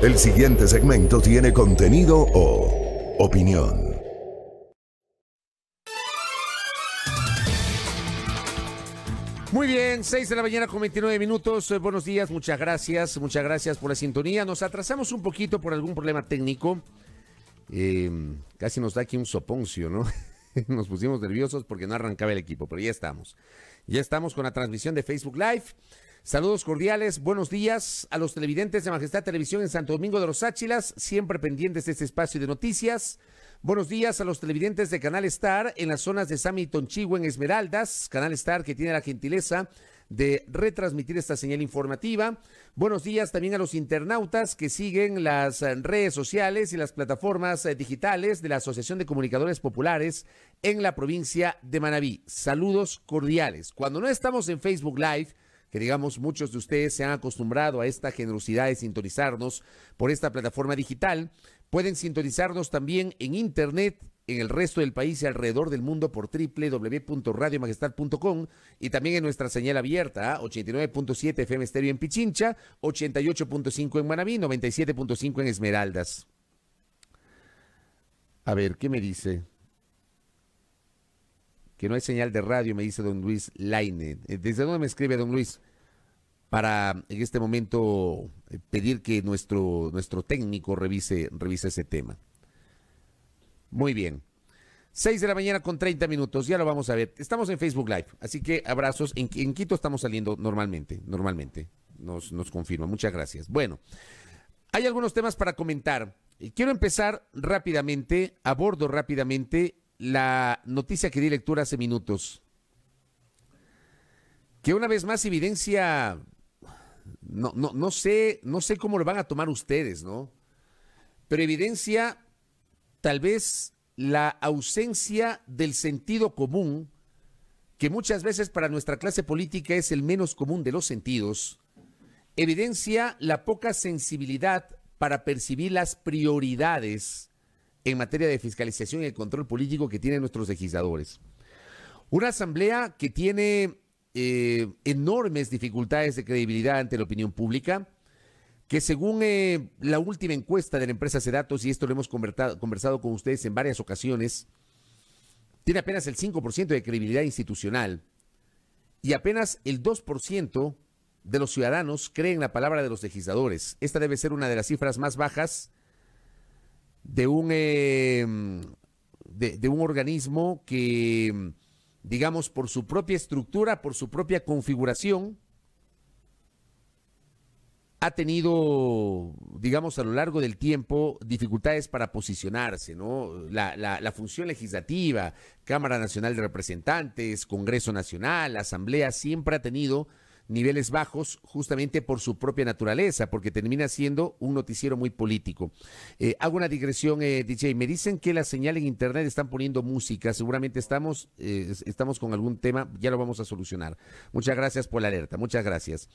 El siguiente segmento tiene contenido o opinión. Muy bien, 6 de la mañana con 29 minutos. Buenos días, muchas gracias por la sintonía. Nos atrasamos un poquito por algún problema técnico. Casi nos da aquí un soponcio, ¿no? Nos pusimos nerviosos porque no arrancaba el equipo, pero ya estamos. Ya estamos con la transmisión de Facebook Live. Saludos cordiales, buenos días a los televidentes de Majestad Televisión en Santo Domingo de los Áchilas, siempre pendientes de este espacio de noticias. Buenos días a los televidentes de Canal Star en las zonas de Sami y Tonchigua en Esmeraldas. Canal Star que tiene la gentileza de retransmitir esta señal informativa. Buenos días también a los internautas que siguen las redes sociales y las plataformas digitales de la Asociación de Comunicadores Populares en la provincia de Manabí. Saludos cordiales. Cuando no estamos en Facebook Live, que digamos muchos de ustedes se han acostumbrado a esta generosidad de sintonizarnos por esta plataforma digital, pueden sintonizarnos también en internet en el resto del país y alrededor del mundo por www.radiomajestad.com y también en nuestra señal abierta, 89.7 FM Estéreo en Pichincha, 88.5 en Manabí, 97.5 en Esmeraldas. A ver, ¿qué me dice? Que no hay señal de radio, me dice don Luis Laine. ¿Desde dónde me escribe don Luis? Para en este momento pedir que nuestro técnico revise ese tema. Muy bien. 6 de la mañana con 30 minutos, ya lo vamos a ver. Estamos en Facebook Live, así que abrazos. En Quito estamos saliendo normalmente. Nos confirma. Muchas gracias. Bueno, hay algunos temas para comentar. Quiero empezar rápidamente, abordo rápidamente la noticia que di lectura hace minutos, que una vez más evidencia, no sé cómo lo van a tomar ustedes, ¿no? Pero evidencia tal vez la ausencia del sentido común, que muchas veces para nuestra clase política es el menos común de los sentidos, evidencia la poca sensibilidad para percibir las prioridades en materia de fiscalización y el control político que tienen nuestros legisladores. Una asamblea que tiene enormes dificultades de credibilidad ante la opinión pública, que según la última encuesta de la empresa Cedatos, y esto lo hemos conversado con ustedes en varias ocasiones, tiene apenas el 5% de credibilidad institucional y apenas el 2% de los ciudadanos creen la palabra de los legisladores. Esta debe ser una de las cifras más bajas de un organismo que, digamos, por su propia estructura, por su propia configuración, ha tenido, digamos, a lo largo del tiempo dificultades para posicionarse, ¿no? La función legislativa, Cámara Nacional de Representantes, Congreso Nacional, Asamblea, siempre ha tenido niveles bajos justamente por su propia naturaleza, porque termina siendo un noticiero muy político. Hago una digresión, DJ. Me dicen que la señal en internet están poniendo música. Seguramente estamos con algún tema, ya lo vamos a solucionar. Muchas gracias por la alerta, muchas gracias.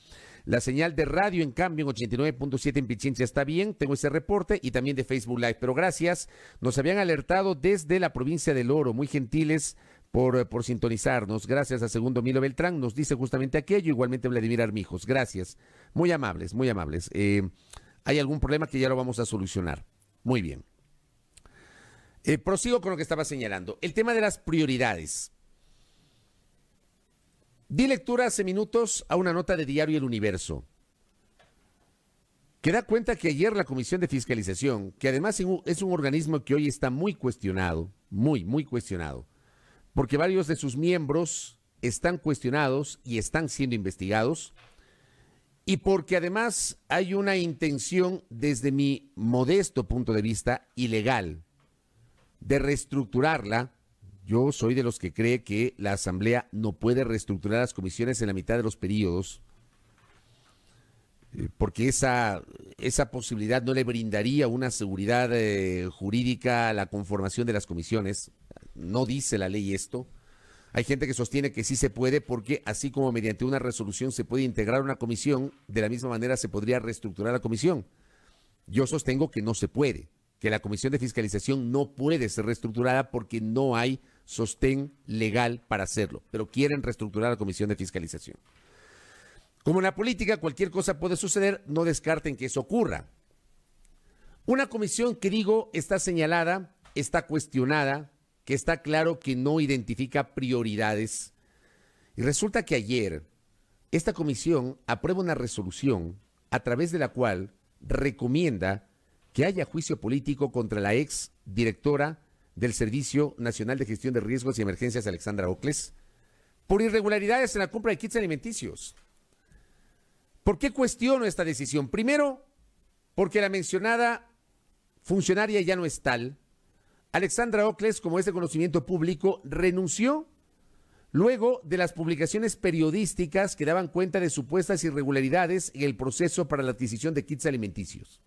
La señal de radio, en cambio, en 89.7 en Pichincha está bien, tengo ese reporte, y también de Facebook Live, pero gracias. Nos habían alertado desde la provincia del Oro, muy gentiles por sintonizarnos. Gracias a Segundo Milo Beltrán, nos dice justamente aquello, igualmente Vladimir Armijos. Gracias, muy amables, muy amables. Hay algún problema que ya lo vamos a solucionar. Muy bien. Prosigo con lo que estaba señalando. El tema de las prioridades. Di lectura hace minutos a una nota de Diario El Universo, que da cuenta que ayer la Comisión de Fiscalización, que además es un organismo que hoy está muy cuestionado, muy cuestionado, porque varios de sus miembros están cuestionados y están siendo investigados, y porque además hay una intención, desde mi modesto punto de vista, ilegal, de reestructurarla. Yo soy de los que cree que la Asamblea no puede reestructurar las comisiones en la mitad de los periodos, porque esa posibilidad no le brindaría una seguridad jurídica a la conformación de las comisiones. No dice la ley esto. Hay gente que sostiene que sí se puede, porque así como mediante una resolución se puede integrar una comisión, de la misma manera se podría reestructurar la comisión. Yo sostengo que no se puede, que la Comisión de Fiscalización no puede ser reestructurada porque no hay sostén legal para hacerlo, pero quieren reestructurar la Comisión de Fiscalización. Como en la política cualquier cosa puede suceder, no descarten que eso ocurra. Una comisión que digo está señalada, está cuestionada, que está claro que no identifica prioridades. Y resulta que ayer esta comisión aprueba una resolución a través de la cual recomienda que haya juicio político contra la ex directora del Servicio Nacional de Gestión de Riesgos y Emergencias, Alexandra Ocles, por irregularidades en la compra de kits alimenticios. ¿Por qué cuestiono esta decisión? Primero, porque la mencionada funcionaria ya no es tal. Alexandra Ocles, como es de conocimiento público, renunció luego de las publicaciones periodísticas que daban cuenta de supuestas irregularidades en el proceso para la adquisición de kits alimenticios.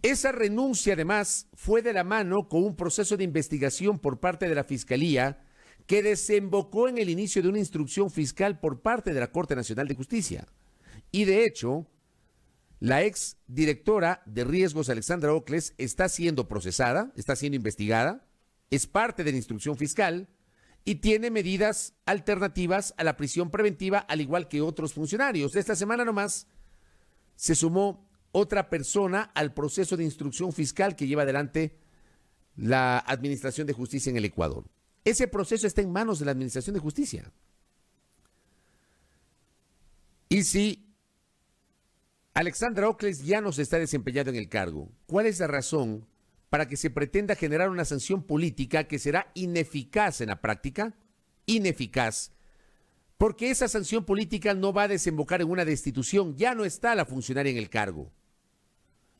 Esa renuncia, además, fue de la mano con un proceso de investigación por parte de la Fiscalía que desembocó en el inicio de una instrucción fiscal por parte de la Corte Nacional de Justicia. Y de hecho, la ex directora de riesgos, Alexandra Ocles, está siendo procesada, está siendo investigada, es parte de la instrucción fiscal y tiene medidas alternativas a la prisión preventiva, al igual que otros funcionarios. Esta semana nomás se sumó otra persona al proceso de instrucción fiscal que lleva adelante la Administración de Justicia en el Ecuador. Ese proceso está en manos de la Administración de Justicia. Y si Alexandra Ocles ya no se está desempeñando en el cargo, ¿cuál es la razón para que se pretenda generar una sanción política que será ineficaz en la práctica? Ineficaz. Porque esa sanción política no va a desembocar en una destitución, ya no está la funcionaria en el cargo.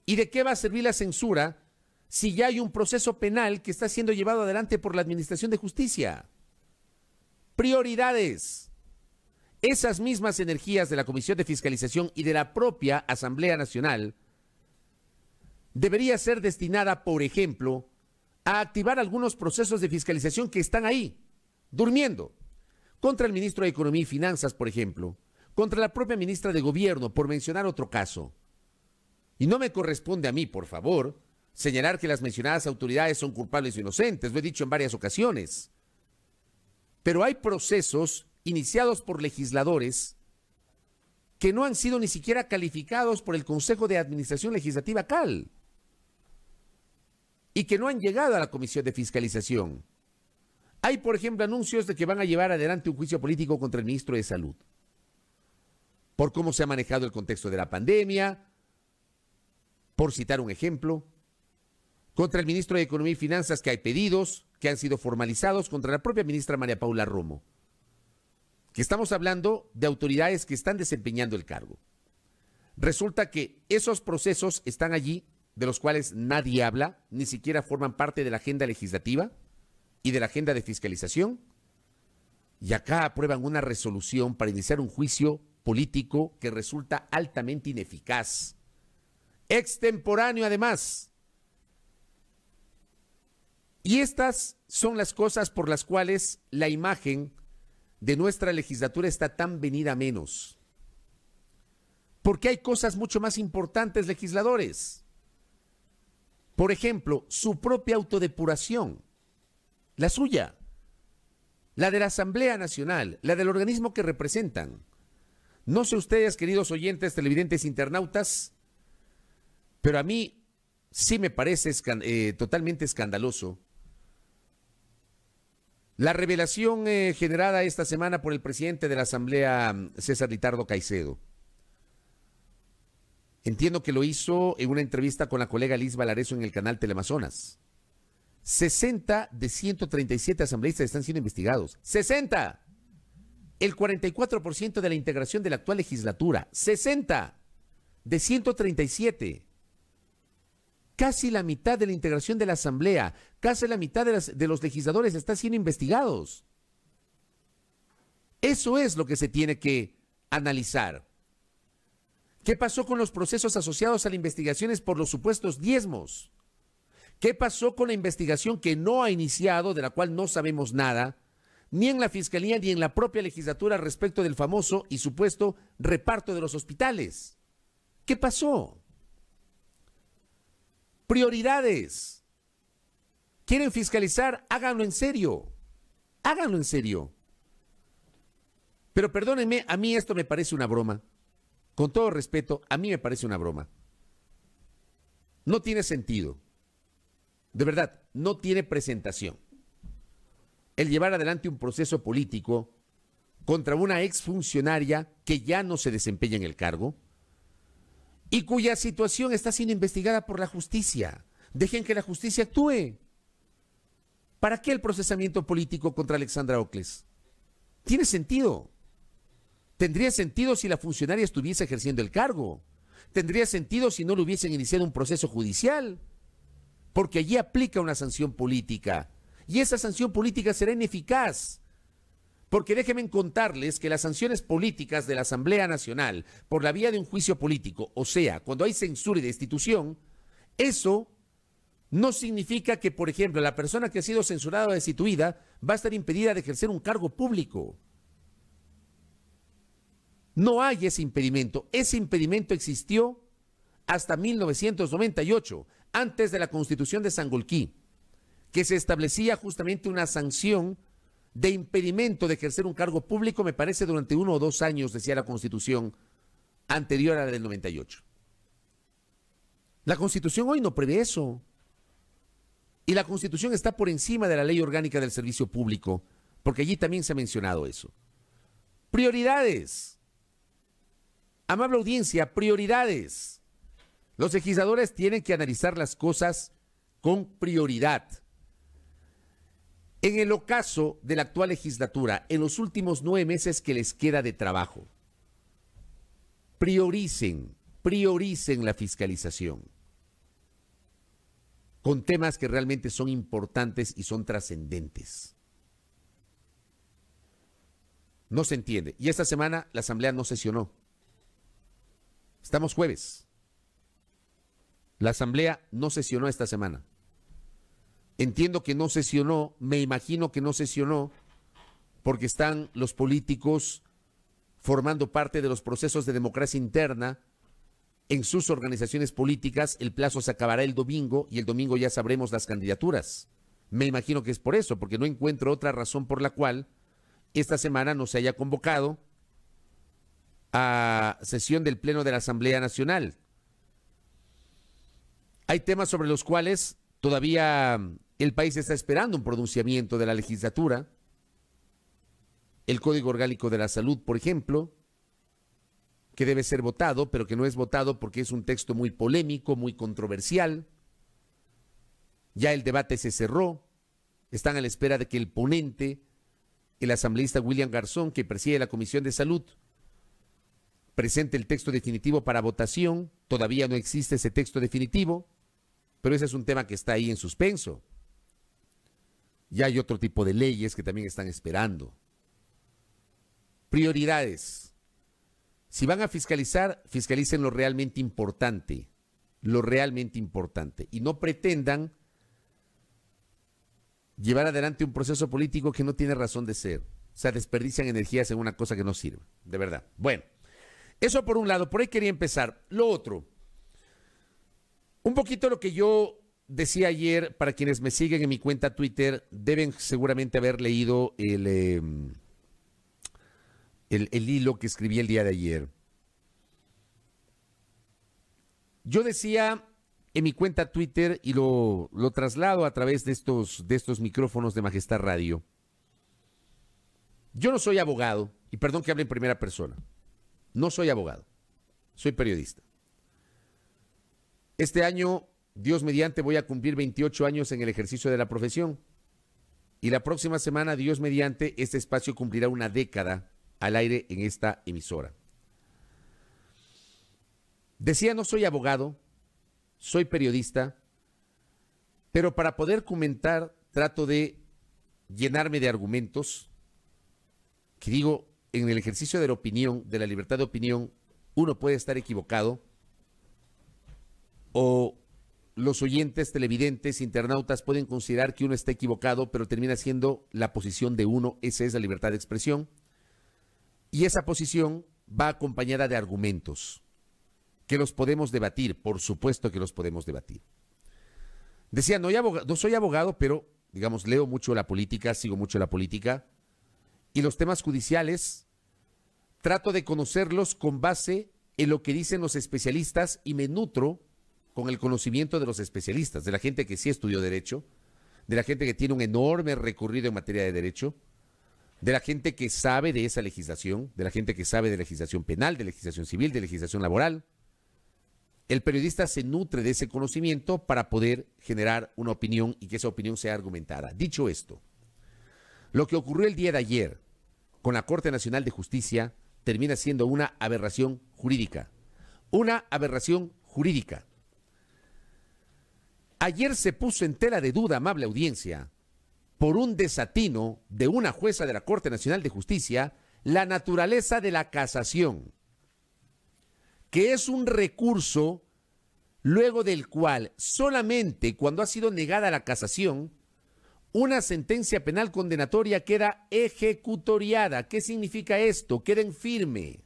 ¿Y de qué va a servir la censura si ya hay un proceso penal que está siendo llevado adelante por la Administración de Justicia? Prioridades. Esas mismas energías de la Comisión de Fiscalización y de la propia Asamblea Nacional debería ser destinada, por ejemplo, a activar algunos procesos de fiscalización que están ahí, durmiendo. Contra el ministro de Economía y Finanzas, por ejemplo, contra la propia ministra de Gobierno, por mencionar otro caso. Y no me corresponde a mí, por favor, señalar que las mencionadas autoridades son culpables o inocentes, lo he dicho en varias ocasiones. Pero hay procesos iniciados por legisladores que no han sido ni siquiera calificados por el Consejo de Administración Legislativa CAL y que no han llegado a la Comisión de Fiscalización. Hay, por ejemplo, anuncios de que van a llevar adelante un juicio político contra el ministro de Salud por cómo se ha manejado el contexto de la pandemia, por citar un ejemplo, contra el ministro de Economía y Finanzas, que hay pedidos que han sido formalizados contra la propia ministra María Paula Romo, que estamos hablando de autoridades que están desempeñando el cargo. Resulta que esos procesos están allí, de los cuales nadie habla, ni siquiera forman parte de la agenda legislativa y de la agenda de fiscalización, y acá aprueban una resolución para iniciar un juicio político que resulta altamente ineficaz, extemporáneo además. Y estas son las cosas por las cuales la imagen de nuestra legislatura está tan venida a menos. Porque hay cosas mucho más importantes, legisladores. Por ejemplo, su propia autodepuración, la suya, la de la Asamblea Nacional, la del organismo que representan. No sé ustedes, queridos oyentes, televidentes, internautas, pero a mí sí me parece totalmente escandaloso la revelación generada esta semana por el presidente de la Asamblea, César Ritardo Caicedo. Entiendo que lo hizo en una entrevista con la colega Liz Valareso en el canal Teleamazonas. 60 de 137 asambleístas están siendo investigados. ¡60! El 44% de la integración de la actual legislatura. 60 de 137. Casi la mitad de la integración de la Asamblea, casi la mitad de los legisladores están siendo investigados. Eso es lo que se tiene que analizar. ¿Qué pasó con los procesos asociados a las investigaciones por los supuestos diezmos? ¿Qué pasó con la investigación que no ha iniciado, de la cual no sabemos nada, ni en la Fiscalía ni en la propia legislatura respecto del famoso y supuesto reparto de los hospitales? ¿Qué pasó? Prioridades. ¿Quieren fiscalizar? Háganlo en serio. Háganlo en serio. Pero perdónenme, a mí esto me parece una broma. Con todo respeto, a mí me parece una broma. No tiene sentido. De verdad, no tiene presentación el llevar adelante un proceso político contra una exfuncionaria que ya no se desempeña en el cargo y cuya situación está siendo investigada por la justicia. Dejen que la justicia actúe. ¿Para qué el procesamiento político contra Alexandra Ocles? Tiene sentido. Tendría sentido si la funcionaria estuviese ejerciendo el cargo. Tendría sentido si no le hubiesen iniciado un proceso judicial. Porque allí aplica una sanción política. Y esa sanción política será ineficaz. Porque déjenme contarles que las sanciones políticas de la Asamblea Nacional por la vía de un juicio político, o sea, cuando hay censura y destitución, eso no significa que, por ejemplo, la persona que ha sido censurada o destituida va a estar impedida de ejercer un cargo público. No hay ese impedimento. Ese impedimento existió hasta 1998, antes de la Constitución de Sangolquí, que se establecía justamente una sanción de impedimento de ejercer un cargo público, me parece, durante 1 o 2 años, decía la Constitución anterior a la del 98. La Constitución hoy no prevé eso. Y la Constitución está por encima de la Ley Orgánica del Servicio Público, porque allí también se ha mencionado eso. Prioridades. Amable audiencia, prioridades. Los legisladores tienen que analizar las cosas con prioridad. En el ocaso de la actual legislatura, en los últimos 9 meses que les queda de trabajo, prioricen la fiscalización con temas que realmente son importantes y son trascendentes. No se entiende. Y esta semana la Asamblea no sesionó. Estamos jueves. La Asamblea no sesionó esta semana. Entiendo que no sesionó, me imagino que no sesionó porque están los políticos formando parte de los procesos de democracia interna en sus organizaciones políticas. El plazo se acabará el domingo y el domingo ya sabremos las candidaturas. Me imagino que es por eso, porque no encuentro otra razón por la cual esta semana no se haya convocado a sesión del Pleno de la Asamblea Nacional. Hay temas sobre los cuales todavía el país está esperando un pronunciamiento de la legislatura. El Código Orgánico de la Salud, por ejemplo, que debe ser votado, pero que no es votado porque es un texto muy polémico, muy controversial. Ya el debate se cerró. Están a la espera de que el ponente, el asambleísta William Garzón, que preside la Comisión de Salud, presente el texto definitivo para votación. Todavía no existe ese texto definitivo, pero ese es un tema que está ahí en suspenso. Ya hay otro tipo de leyes que también están esperando. Prioridades. Si van a fiscalizar, fiscalicen lo realmente importante. Lo realmente importante. Y no pretendan llevar adelante un proceso político que no tiene razón de ser. O sea, desperdician energías en una cosa que no sirve. De verdad. Bueno, eso por un lado. Por ahí quería empezar. Lo otro. Un poquito lo que yo decía ayer, para quienes me siguen en mi cuenta Twitter, deben seguramente haber leído el hilo que escribí el día de ayer. Yo decía en mi cuenta Twitter, y lo traslado a través de estos micrófonos de Majestad Radio. Yo no soy abogado, y perdón que hable en primera persona. No soy abogado, soy periodista. Este año, Dios mediante, voy a cumplir 28 años en el ejercicio de la profesión. Y la próxima semana, Dios mediante, este espacio cumplirá una década al aire en esta emisora. Decía, no soy abogado, soy periodista, pero para poder comentar trato de llenarme de argumentos que digo, en el ejercicio de la opinión, de la libertad de opinión, uno puede estar equivocado, o los oyentes, televidentes, internautas pueden considerar que uno está equivocado, pero termina siendo la posición de uno. Esa es la libertad de expresión. Y esa posición va acompañada de argumentos que los podemos debatir, por supuesto que los podemos debatir. Decía, no soy abogado, pero, digamos, leo mucho la política, sigo mucho la política, y los temas judiciales trato de conocerlos con base en lo que dicen los especialistas y me nutro con el conocimiento de los especialistas, de la gente que sí estudió derecho, de la gente que tiene un enorme recorrido en materia de derecho, de la gente que sabe de esa legislación, de la gente que sabe de legislación penal, de legislación civil, de legislación laboral. El periodista se nutre de ese conocimiento para poder generar una opinión y que esa opinión sea argumentada. Dicho esto, lo que ocurrió el día de ayer con la Corte Nacional de Justicia termina siendo una aberración jurídica. Una aberración jurídica. Ayer se puso en tela de duda, amable audiencia, por un desatino de una jueza de la Corte Nacional de Justicia, la naturaleza de la casación, que es un recurso luego del cual solamente cuando ha sido negada la casación, una sentencia penal condenatoria queda ejecutoriada. ¿Qué significa esto? Queda en firme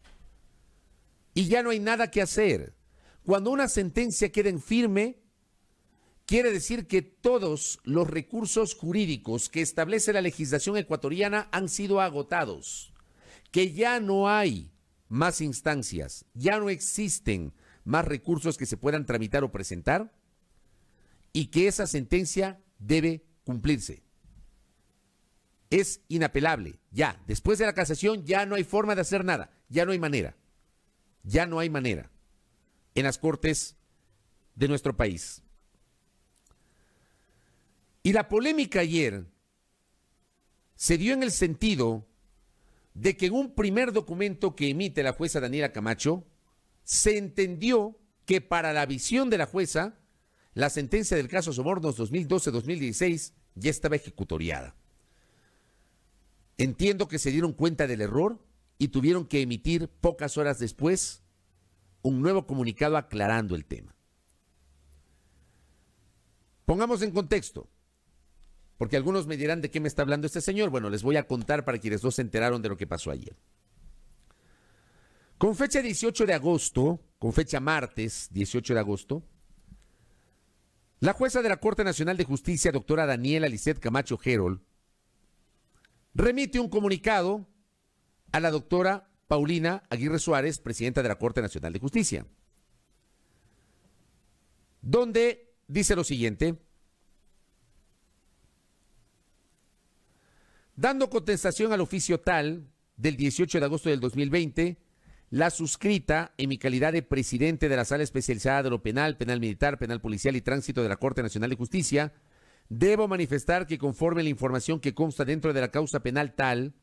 y ya no hay nada que hacer. Cuando una sentencia queda en firme, quiere decir que todos los recursos jurídicos que establece la legislación ecuatoriana han sido agotados, que ya no hay más instancias, ya no existen más recursos que se puedan tramitar o presentar y que esa sentencia debe cumplirse. Es inapelable, ya, después de la casación ya no hay forma de hacer nada, ya no hay manera en las cortes de nuestro país. Y la polémica ayer se dio en el sentido de que en un primer documento que emite la jueza Daniela Camacho, se entendió que para la visión de la jueza, la sentencia del caso Sobornos 2012-2016 ya estaba ejecutoriada. Entiendo que se dieron cuenta del error y tuvieron que emitir pocas horas después un nuevo comunicado aclarando el tema. Pongamos en contexto, porque algunos me dirán de qué me está hablando este señor. Bueno, les voy a contar para quienes no se enteraron de lo que pasó ayer. Con fecha 18 de agosto, con fecha martes 18 de agosto, la jueza de la Corte Nacional de Justicia, doctora Daniela Lisset Camacho Herol, remite un comunicado a la doctora Paulina Aguirre Suárez, presidenta de la Corte Nacional de Justicia, donde dice lo siguiente: dando contestación al oficio tal del 18 de agosto del 2020, la suscrita en mi calidad de presidente de la Sala Especializada de lo Penal, Penal Militar, Penal Policial y Tránsito de la Corte Nacional de Justicia, debo manifestar que conforme a la información que consta dentro de la causa penal tal,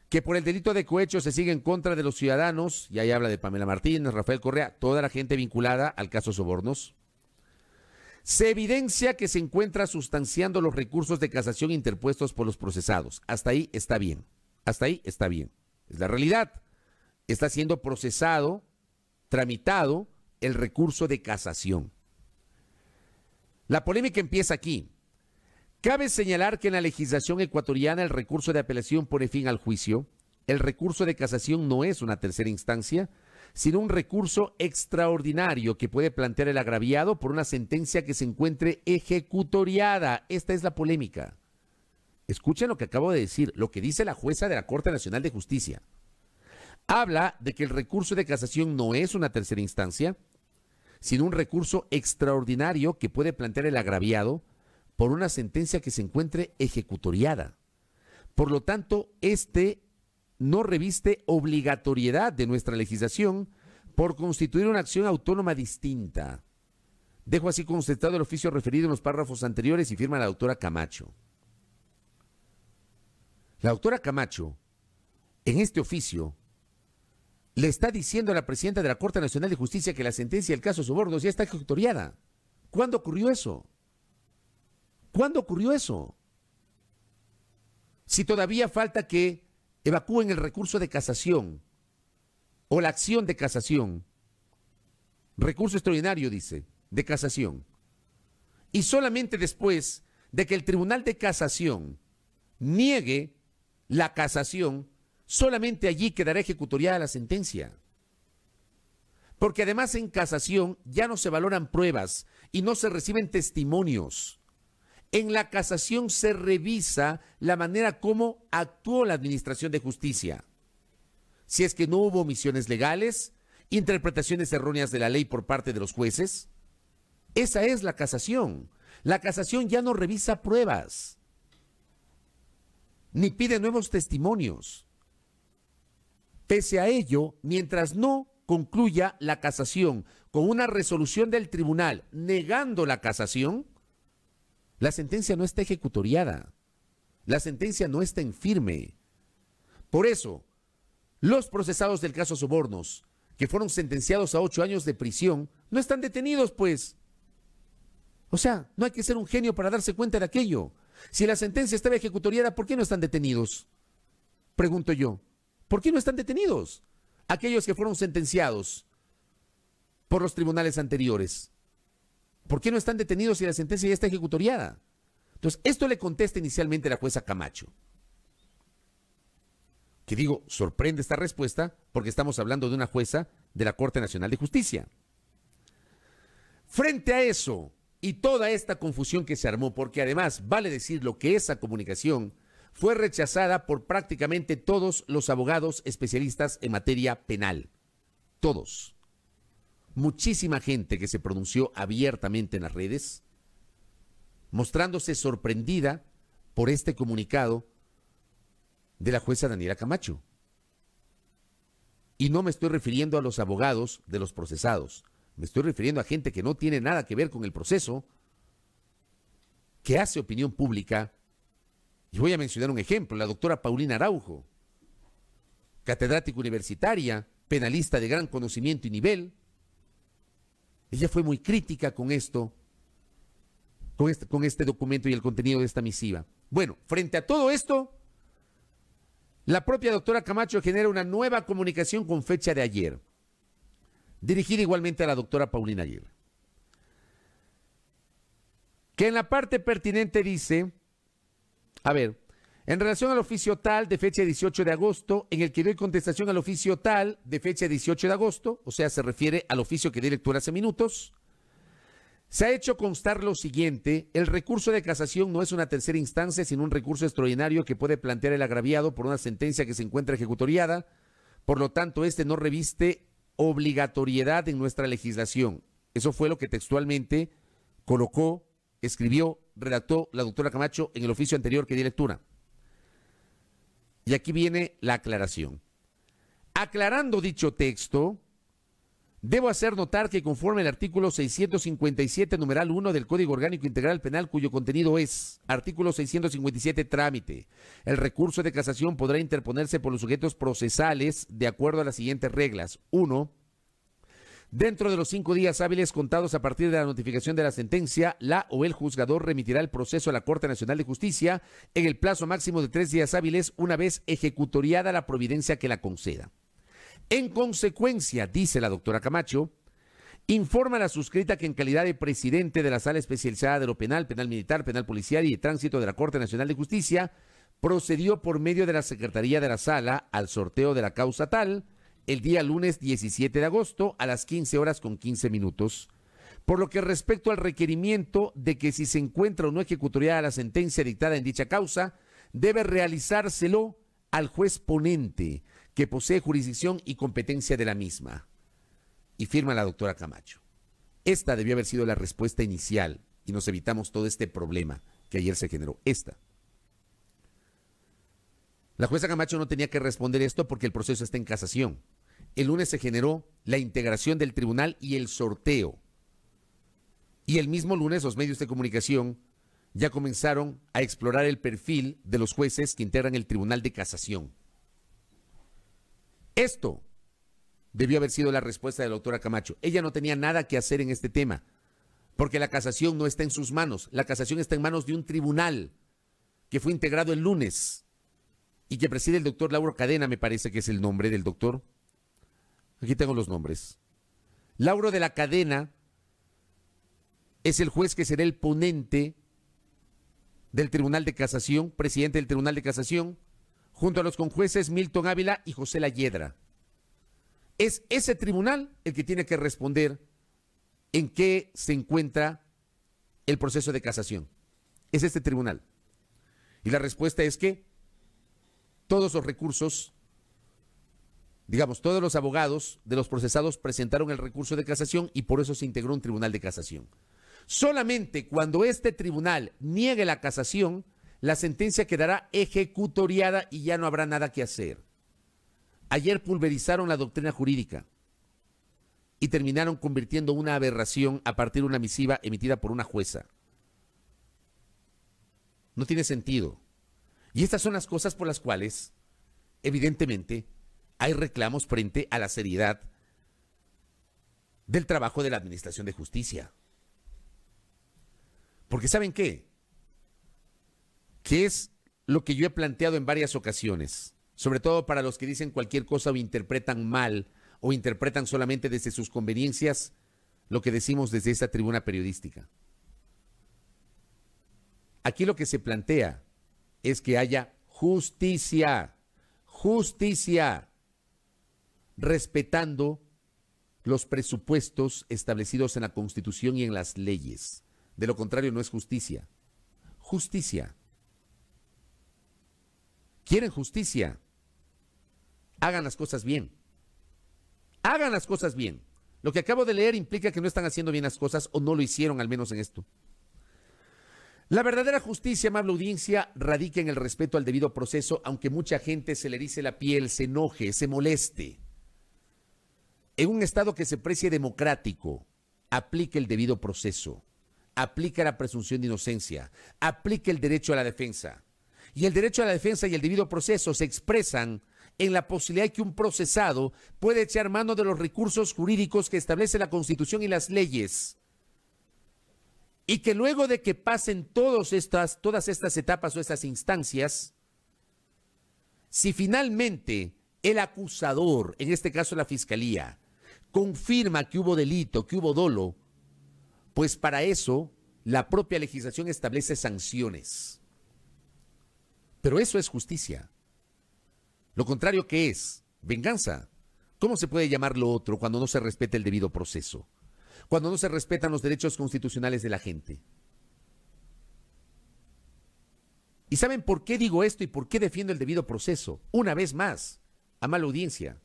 que por el delito de cohecho se sigue en contra de los ciudadanos, y ahí habla de Pamela Martínez, Rafael Correa, toda la gente vinculada al caso Sobornos, se evidencia que se encuentra sustanciando los recursos de casación interpuestos por los procesados. Hasta ahí está bien, hasta ahí está bien. Es la realidad. Está siendo procesado, tramitado el recurso de casación. La polémica empieza aquí. Cabe señalar que en la legislación ecuatoriana el recurso de apelación pone fin al juicio. El recurso de casación no es una tercera instancia, sino un recurso extraordinario que puede plantear el agraviado por una sentencia que se encuentre ejecutoriada. Esta es la polémica. Escuchen lo que acabo de decir, lo que dice la jueza de la Corte Nacional de Justicia. Habla de que el recurso de casación no es una tercera instancia, sino un recurso extraordinario que puede plantear el agraviado por una sentencia que se encuentre ejecutoriada. Por lo tanto, este no reviste obligatoriedad de nuestra legislación por constituir una acción autónoma distinta. Dejo así constatado el oficio referido en los párrafos anteriores y firma la doctora Camacho. La doctora Camacho, en este oficio, le está diciendo a la presidenta de la Corte Nacional de Justicia que la sentencia del caso Sobornos ya está ejecutoriada. ¿Cuándo ocurrió eso? ¿Cuándo ocurrió eso? Si todavía falta que evacúen el recurso de casación o la acción de casación, recurso extraordinario, dice, de casación, y solamente después de que el Tribunal de Casación niegue la casación, solamente allí quedará ejecutoriada la sentencia. Porque además en casación ya no se valoran pruebas y no se reciben testimonios. En la casación se revisa la manera como actuó la Administración de Justicia. Si es que no hubo omisiones legales, interpretaciones erróneas de la ley por parte de los jueces, Esa es la casación. La casación ya no revisa pruebas, ni pide nuevos testimonios. Pese a ello, mientras no concluya la casación con una resolución del tribunal negando la casación, la sentencia no está ejecutoriada. La sentencia no está en firme. Por eso, los procesados del caso Sobornos, que fueron sentenciados a 8 años de prisión, no están detenidos, pues. O sea, no hay que ser un genio para darse cuenta de aquello. Si la sentencia estaba ejecutoriada, ¿por qué no están detenidos? Pregunto yo. ¿Por qué no están detenidos aquellos que fueron sentenciados por los tribunales anteriores? ¿Por qué no están detenidos si la sentencia ya está ejecutoriada? Entonces, esto le contesta inicialmente la jueza Camacho. Que digo, sorprende esta respuesta porque estamos hablando de una jueza de la Corte Nacional de Justicia. Frente a eso y toda esta confusión que se armó, porque además vale decirlo que esa comunicación fue rechazada por prácticamente todos los abogados especialistas en materia penal. Todos. Muchísima gente que se pronunció abiertamente en las redes, mostrándose sorprendida por este comunicado de la jueza Daniela Camacho. Y no me estoy refiriendo a los abogados de los procesados, me estoy refiriendo a gente que no tiene nada que ver con el proceso, que hace opinión pública. Y voy a mencionar un ejemplo, la doctora Paulina Araujo, catedrática universitaria, penalista de gran conocimiento y nivel. Ella fue muy crítica con esto, con este documento y el contenido de esta misiva. Bueno, frente a todo esto, la propia doctora Camacho genera una nueva comunicación con fecha de ayer, dirigida igualmente a la doctora Paulina Aguirre, que en la parte pertinente dice, a ver, en relación al oficio tal de fecha 18 de agosto, en el que doy contestación al oficio tal de fecha 18 de agosto, o sea, se refiere al oficio que di lectura hace minutos, se ha hecho constar lo siguiente: el recurso de casación no es una tercera instancia, sino un recurso extraordinario que puede plantear el agraviado por una sentencia que se encuentra ejecutoriada. Por lo tanto, este no reviste obligatoriedad en nuestra legislación. Eso fue lo que textualmente colocó, escribió, redactó la doctora Camacho en el oficio anterior que di lectura. Y aquí viene la aclaración. Aclarando dicho texto, debo hacer notar que conforme al artículo 657, numeral 1 del Código Orgánico Integral Penal, cuyo contenido es, artículo 657, trámite, el recurso de casación podrá interponerse por los sujetos procesales de acuerdo a las siguientes reglas. 1. Dentro de los 5 días hábiles contados a partir de la notificación de la sentencia, la o el juzgador remitirá el proceso a la Corte Nacional de Justicia en el plazo máximo de 3 días hábiles, una vez ejecutoriada la providencia que la conceda. En consecuencia, dice la doctora Camacho, informa a la suscrita que en calidad de presidente de la Sala Especializada de lo Penal, Penal Militar, Penal Policial y de Tránsito de la Corte Nacional de Justicia, procedió por medio de la Secretaría de la Sala al sorteo de la causa tal, el día lunes 17 de agosto a las 15:15, por lo que respecto al requerimiento de que si se encuentra o no ejecutoriada la sentencia dictada en dicha causa, debe realizárselo al juez ponente, que posee jurisdicción y competencia de la misma. Y firma la doctora Camacho. Esta debió haber sido la respuesta inicial y nos evitamos todo este problema que ayer se generó. La jueza Camacho no tenía que responder esto porque el proceso está en casación. El lunes se generó la integración del tribunal y el sorteo. Y el mismo lunes los medios de comunicación ya comenzaron a explorar el perfil de los jueces que integran el Tribunal de Casación. Esto debió haber sido la respuesta de la doctora Camacho. Ella no tenía nada que hacer en este tema, porque la casación no está en sus manos. La casación está en manos de un tribunal que fue integrado el lunes y que preside el doctor Lauro Cadena, me parece que es el nombre del doctor. Aquí tengo los nombres. Lauro de la Cadena es el juez que será el ponente del Tribunal de Casación, presidente del Tribunal de Casación, junto a los conjueces Milton Ávila y José Layedra. Es ese tribunal el que tiene que responder en qué se encuentra el proceso de casación. Es este tribunal. Y la respuesta es que todos los recursos, digamos, todos los abogados de los procesados presentaron el recurso de casación y por eso se integró un tribunal de casación. Solamente cuando este tribunal niegue la casación, la sentencia quedará ejecutoriada y ya no habrá nada que hacer. Ayer pulverizaron la doctrina jurídica y terminaron convirtiendo una aberración a partir de una misiva emitida por una jueza. No tiene sentido. Y estas son las cosas por las cuales, evidentemente, hay reclamos frente a la seriedad del trabajo de la Administración de Justicia. Porque ¿saben qué? Que es lo que yo he planteado en varias ocasiones, sobre todo para los que dicen cualquier cosa o interpretan mal o interpretan solamente desde sus conveniencias lo que decimos desde esta tribuna periodística. Aquí lo que se plantea es que haya justicia, justicia, respetando los presupuestos establecidos en la Constitución y en las leyes. De lo contrario, no es justicia. Justicia. ¿Quieren justicia? Hagan las cosas bien. Hagan las cosas bien. Lo que acabo de leer implica que no están haciendo bien las cosas o no lo hicieron, al menos en esto. La verdadera justicia, amable audiencia, radica en el respeto al debido proceso, aunque mucha gente se le erice la piel, se enoje, se moleste. En un Estado que se precie democrático, aplica el debido proceso, aplica la presunción de inocencia, aplica el derecho a la defensa. Y el derecho a la defensa y el debido proceso se expresan en la posibilidad de que un procesado puede echar mano de los recursos jurídicos que establece la Constitución y las leyes. Y que luego de que pasen todas estas etapas o estas instancias, si finalmente el acusador, en este caso la Fiscalía, confirma que hubo delito, que hubo dolo, pues para eso la propia legislación establece sanciones. Pero eso es justicia. Lo contrario, ¿qué es? Venganza. ¿Cómo se puede llamar lo otro cuando no se respeta el debido proceso? Cuando no se respetan los derechos constitucionales de la gente. ¿Y saben por qué digo esto y por qué defiendo el debido proceso? Una vez más, amable audiencia,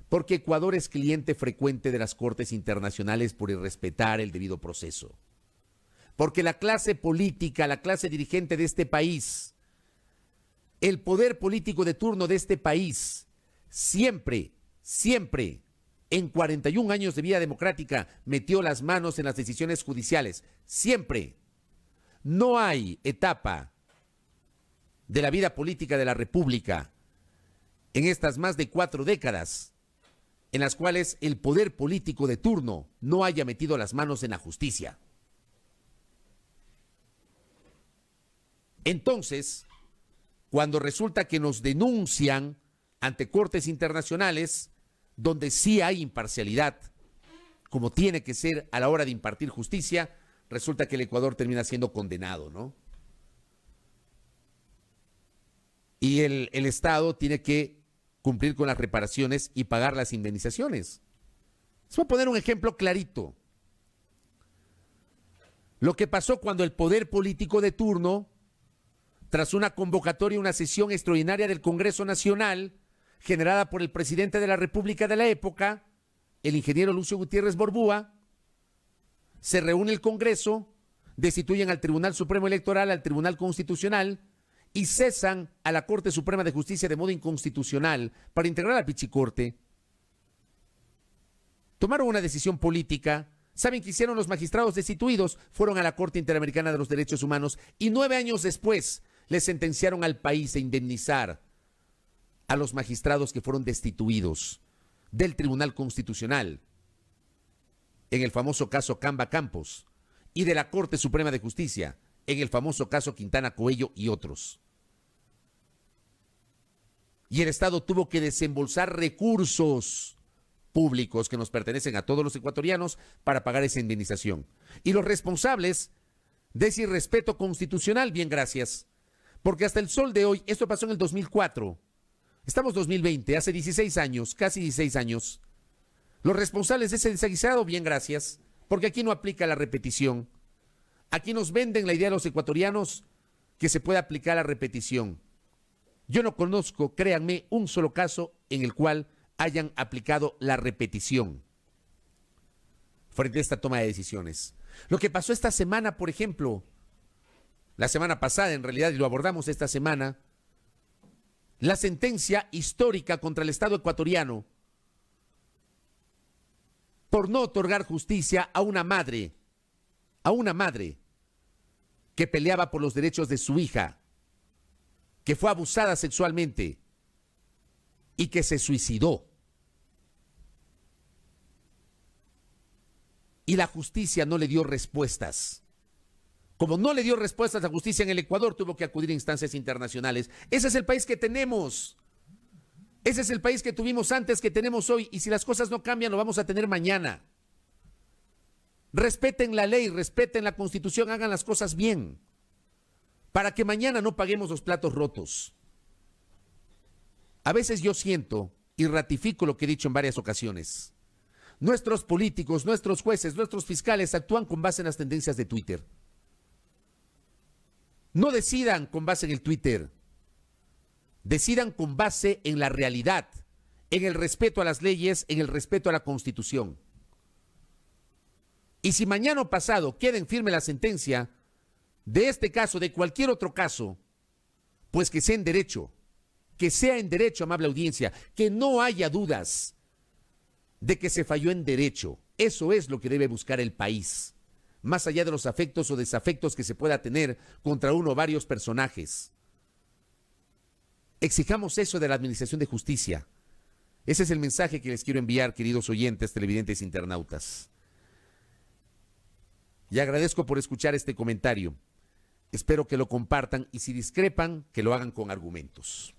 porque Ecuador es cliente frecuente de las Cortes Internacionales por irrespetar el debido proceso. Porque la clase política, la clase dirigente de este país, el poder político de turno de este país, siempre, en 41 años de vida democrática, metió las manos en las decisiones judiciales. Siempre. No hay etapa de la vida política de la República en estas más de 4 décadas en las cuales el poder político de turno no haya metido las manos en la justicia. Entonces, cuando resulta que nos denuncian ante cortes internacionales, donde sí hay imparcialidad, como tiene que ser a la hora de impartir justicia, resulta que el Ecuador termina siendo condenado, ¿no? Y el Estado tiene que cumplir con las reparaciones y pagar las indemnizaciones. Les voy a poner un ejemplo clarito. Lo que pasó cuando el poder político de turno, tras una convocatoria, una sesión extraordinaria del Congreso Nacional, generada por el presidente de la República de la época, el ingeniero Lucio Gutiérrez Borbúa, se reúne el Congreso, destituyen al Tribunal Supremo Electoral, al Tribunal Constitucional y cesan a la Corte Suprema de Justicia de modo inconstitucional para integrar a Pichicorte. Tomaron una decisión política. ¿Saben qué hicieron los magistrados destituidos? Fueron a la Corte Interamericana de los Derechos Humanos y 9 años después les sentenciaron al país a indemnizar a los magistrados que fueron destituidos del Tribunal Constitucional en el famoso caso Camba Campos y de la Corte Suprema de Justicia en el famoso caso Quintana Coello y otros. Y el Estado tuvo que desembolsar recursos públicos que nos pertenecen a todos los ecuatorianos para pagar esa indemnización. Y los responsables de ese irrespeto constitucional, bien gracias, porque hasta el sol de hoy, esto pasó en el 2004, estamos 2020, hace 16 años, casi 16 años, los responsables de ese desaguisado, bien gracias, porque aquí no aplica la repetición. Aquí nos venden la idea de los ecuatorianos que se puede aplicar la repetición. Yo no conozco, créanme, un solo caso en el cual hayan aplicado la repetición frente a esta toma de decisiones. Lo que pasó esta semana, por ejemplo, la semana pasada en realidad, y lo abordamos esta semana, la sentencia histórica contra el Estado ecuatoriano por no otorgar justicia a una madre que peleaba por los derechos de su hija, que fue abusada sexualmente y que se suicidó. Y la justicia no le dio respuestas. Como no le dio respuestas a la justicia en el Ecuador, tuvo que acudir a instancias internacionales. Ese es el país que tenemos. Ese es el país que tuvimos antes, que tenemos hoy. Y si las cosas no cambian, lo vamos a tener mañana. Respeten la ley, respeten la Constitución, hagan las cosas bien. Para que mañana no paguemos los platos rotos. A veces yo siento y ratifico lo que he dicho en varias ocasiones. Nuestros políticos, nuestros jueces, nuestros fiscales actúan con base en las tendencias de Twitter. No decidan con base en el Twitter. Decidan con base en la realidad, en el respeto a las leyes, en el respeto a la Constitución. Y si mañana o pasado queda en firme la sentencia de este caso, de cualquier otro caso, pues que sea en derecho, amable audiencia, que no haya dudas de que se falló en derecho. Eso es lo que debe buscar el país, más allá de los afectos o desafectos que se pueda tener contra uno o varios personajes. Exijamos eso de la Administración de Justicia. Ese es el mensaje que les quiero enviar, queridos oyentes, televidentes, internautas. Y agradezco por escuchar este comentario. Espero que lo compartan y si discrepan, que lo hagan con argumentos.